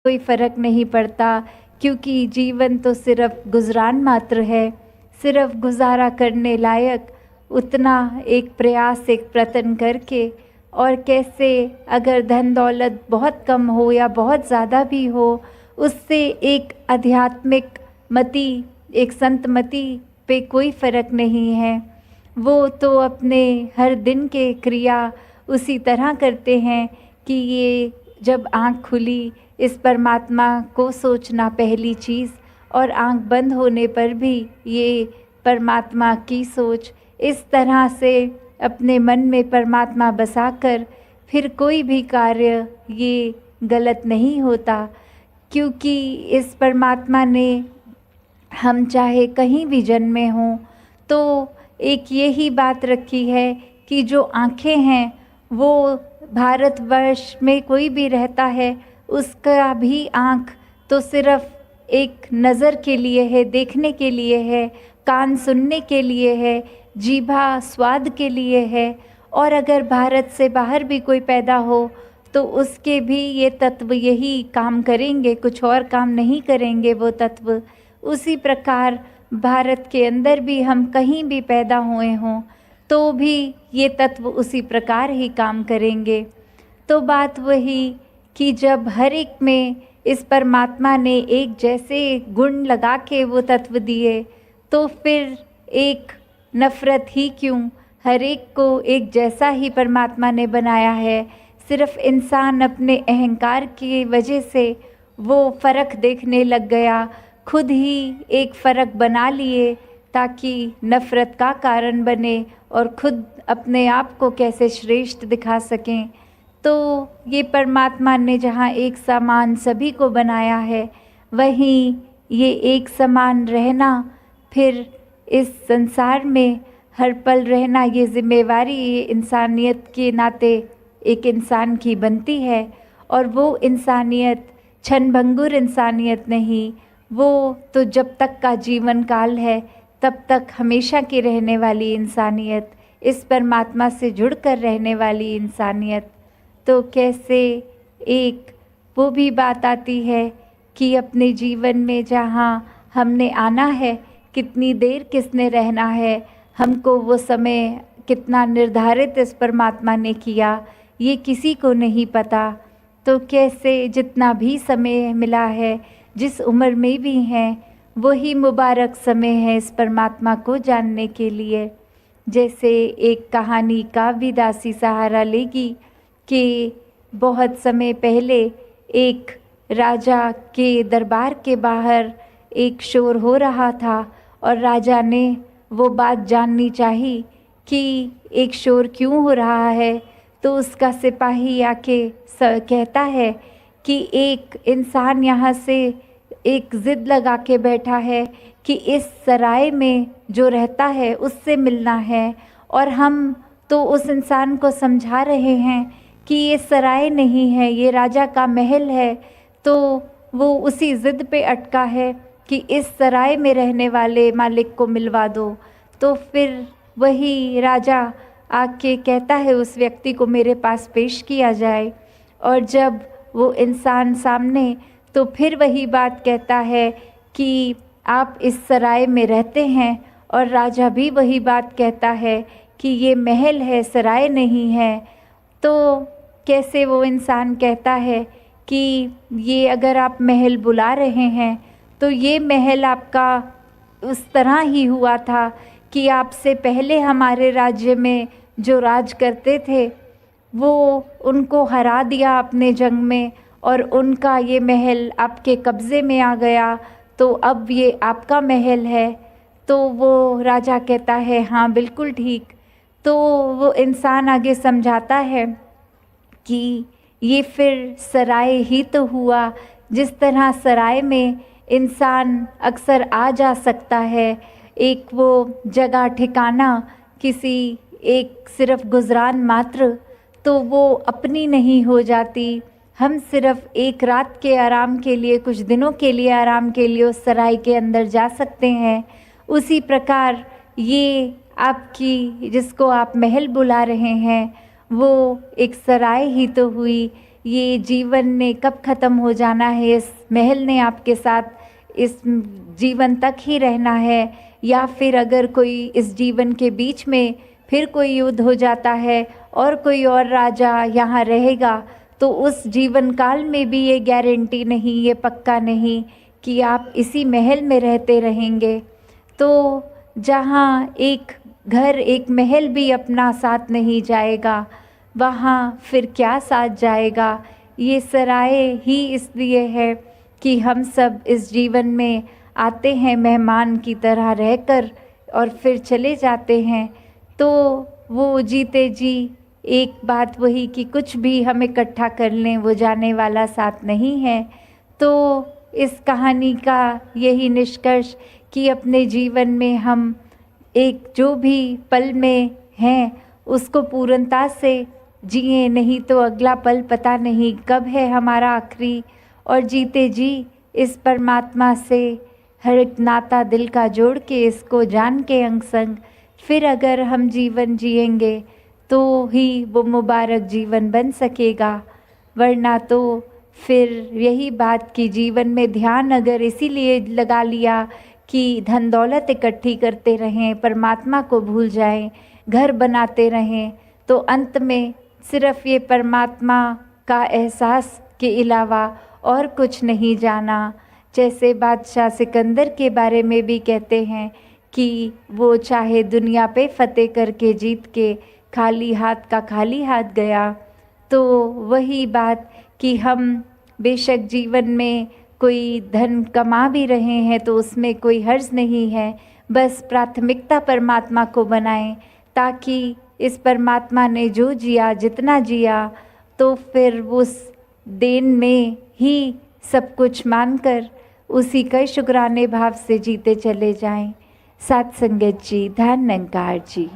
कोई फ़र्क नहीं पड़ता, क्योंकि जीवन तो सिर्फ गुज़रान मात्र है, सिर्फ गुज़ारा करने लायक उतना एक प्रयास, एक प्रयत्न करके। और कैसे अगर धन दौलत बहुत कम हो या बहुत ज़्यादा भी हो, उससे एक आध्यात्मिक मति, एक संत मति पे कोई फ़र्क नहीं है। वो तो अपने हर दिन के क्रिया उसी तरह करते हैं कि ये जब आँख खुली, इस परमात्मा को सोचना पहली चीज़, और आँख बंद होने पर भी ये परमात्मा की सोच। इस तरह से अपने मन में परमात्मा बसाकर फिर कोई भी कार्य ये गलत नहीं होता, क्योंकि इस परमात्मा ने हम चाहे कहीं भी जन्मे हों तो एक यही बात रखी है कि जो आँखें हैं वो भारतवर्ष में कोई भी रहता है उसका भी आँख तो सिर्फ एक नज़र के लिए है, देखने के लिए है, कान सुनने के लिए है, जीभा स्वाद के लिए है। और अगर भारत से बाहर भी कोई पैदा हो तो उसके भी ये तत्व यही काम करेंगे, कुछ और काम नहीं करेंगे वो तत्व। उसी प्रकार भारत के अंदर भी हम कहीं भी पैदा हुए हों तो भी ये तत्व उसी प्रकार ही काम करेंगे। तो बात वही कि जब हर एक में इस परमात्मा ने एक जैसे गुण लगा के वो तत्व दिए, तो फिर एक नफ़रत ही क्यों, हर एक को एक जैसा ही परमात्मा ने बनाया है। सिर्फ इंसान अपने अहंकार की वजह से वो फ़र्क देखने लग गया, खुद ही एक फ़र्क बना लिए ताकि नफ़रत का कारण बने और खुद अपने आप को कैसे श्रेष्ठ दिखा सकें। तो ये परमात्मा ने जहाँ एक समान सभी को बनाया है, वहीं ये एक समान रहना, फिर इस संसार में हर पल रहना, ये जिम्मेवारी ये इंसानियत के नाते एक इंसान की बनती है। और वो इंसानियत क्षणभंगुर इंसानियत नहीं, वो तो जब तक का जीवन काल है तब तक हमेशा की रहने वाली इंसानियत, इस परमात्मा से जुड़कर रहने वाली इंसानियत। तो कैसे एक वो भी बात आती है कि अपने जीवन में जहाँ हमने आना है, कितनी देर किसने रहना है, हमको वो समय कितना निर्धारित इस परमात्मा ने किया, ये किसी को नहीं पता। तो कैसे जितना भी समय मिला है, जिस उम्र में भी हैं, वही मुबारक समय है इस परमात्मा को जानने के लिए। जैसे एक कहानी का भी दासी सहारा लेगी कि बहुत समय पहले एक राजा के दरबार के बाहर एक शोर हो रहा था और राजा ने वो बात जाननी चाहिए कि एक शोर क्यों हो रहा है। तो उसका सिपाही आके कहता है कि एक इंसान यहाँ से एक ज़िद लगा के बैठा है कि इस सराय में जो रहता है उससे मिलना है, और हम तो उस इंसान को समझा रहे हैं कि ये सराय नहीं है, ये राजा का महल है। तो वो उसी ज़िद पे अटका है कि इस सराय में रहने वाले मालिक को मिलवा दो। तो फिर वही राजा आके कहता है उस व्यक्ति को मेरे पास पेश किया जाए, और जब वो इंसान सामने, तो फिर वही बात कहता है कि आप इस सराय में रहते हैं, और राजा भी वही बात कहता है कि ये महल है, सराय नहीं है। तो कैसे वो इंसान कहता है कि ये अगर आप महल बुला रहे हैं तो ये महल आपका उस तरह ही हुआ था कि आपसे पहले हमारे राज्य में जो राज करते थे वो उनको हरा दिया आपने जंग में, और उनका ये महल आपके कब्ज़े में आ गया, तो अब ये आपका महल है। तो वो राजा कहता है हाँ बिल्कुल ठीक। तो वो इंसान आगे समझाता है कि ये फिर सराय ही तो हुआ, जिस तरह सराय में इंसान अक्सर आ जा सकता है, एक वो जगह ठिकाना किसी एक सिर्फ गुजरान मात्र, तो वो अपनी नहीं हो जाती। हम सिर्फ एक रात के आराम के लिए, कुछ दिनों के लिए आराम के लिए उस सराय के अंदर जा सकते हैं। उसी प्रकार ये आपकी जिसको आप महल बुला रहे हैं वो एक सराय ही तो हुई, ये जीवन ने कब ख़त्म हो जाना है, इस महल ने आपके साथ इस जीवन तक ही रहना है, या फिर अगर कोई इस जीवन के बीच में फिर कोई युद्ध हो जाता है और कोई और राजा यहाँ रहेगा, तो उस जीवन काल में भी ये गारंटी नहीं, ये पक्का नहीं कि आप इसी महल में रहते रहेंगे। तो जहाँ एक घर, एक महल भी अपना साथ नहीं जाएगा, वहाँ फिर क्या साथ जाएगा। ये सराय ही इसलिए है कि हम सब इस जीवन में आते हैं मेहमान की तरह रहकर और फिर चले जाते हैं। तो वो जीते जी एक बात वही कि कुछ भी हम इकट्ठा कर लें, वो जाने वाला साथ नहीं है। तो इस कहानी का यही निष्कर्ष कि अपने जीवन में हम एक जो भी पल में हैं उसको पूर्णता से जिए, नहीं तो अगला पल पता नहीं कब है हमारा आखिरी। और जीते जी इस परमात्मा से हर एक नाता दिल का जोड़ के, इसको जान के अंग संग फिर अगर हम जीवन जिएंगे तो ही वो मुबारक जीवन बन सकेगा। वरना तो फिर यही बात कि जीवन में ध्यान अगर इसीलिए लगा लिया कि धन दौलत इकट्ठी करते रहें, परमात्मा को भूल जाएं, घर बनाते रहें, तो अंत में सिर्फ ये परमात्मा का एहसास के अलावा और कुछ नहीं जाना। जैसे बादशाह सिकंदर के बारे में भी कहते हैं कि वो चाहे दुनिया पे फतेह करके जीत के खाली हाथ का खाली हाथ गया। तो वही बात कि हम बेशक जीवन में कोई धन कमा भी रहे हैं तो उसमें कोई हर्ज नहीं है, बस प्राथमिकता परमात्मा को बनाएं, ताकि इस परमात्मा ने जो जिया, जितना जिया, तो फिर उस देन में ही सब कुछ मानकर उसी का शुक्राने भाव से जीते चले जाएं। साथ संगत जी, धन निरंकार जी।